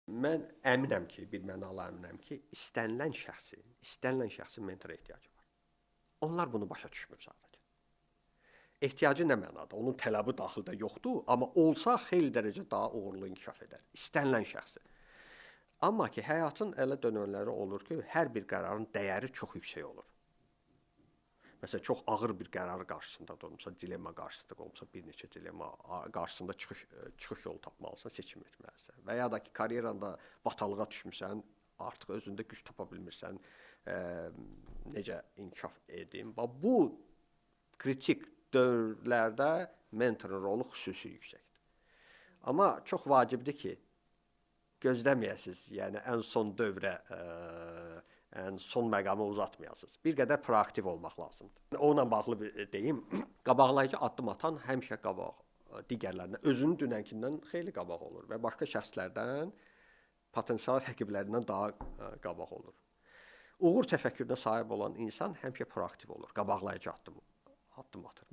Mən əminəm ki, bir mənalı əminəm ki, istənilən şəxsin mentora ehtiyacı var. Onlar bunu başa düşmür sadəcə. Ehtiyacı nə mənada? Onun tələbi daxildə yoxdur, amma olsa xeyli dərəcə daha uğurlu inkişaf edər. İstənilən şəxsi. Amma ki, həyatın elə dönəmləri olur ki, hər bir qərarın dəyəri çox yüksək olur. Məsələn, çox ağır bir qərar qarşısında durmusan, dilemma qarşısında olmusan, bir neçə dilemma qarşısında çıxış yolu tapmalısan, seçim etməlisən. Və ya da ki, karyeranda batalığa düşmüsən, artıq özündə güc tapa bilmirsən, necə inkişaf edim. Bu kritik dövrlərdə mentorun rolu xüsusi yüksəkdir. Amma çox vacibdir ki, gözləməyəsiniz, yəni ən son dövrə, ən son məqamı uzatmayasınız. Bir qədər proaktiv olmaq lazımdır. Onunla bağlı bir deyim, qabaqlayıcı addım atan həmişə qabaq digərlərindən, özünün dünənkindən xeyli qabaq olur və başqa şəxslərdən, potensial rəqiblərindən daha qabaq olur. Uğur təfəkkürünə sahib olan insan həmişə proaktiv olur, qabaqlayıcı addım atır.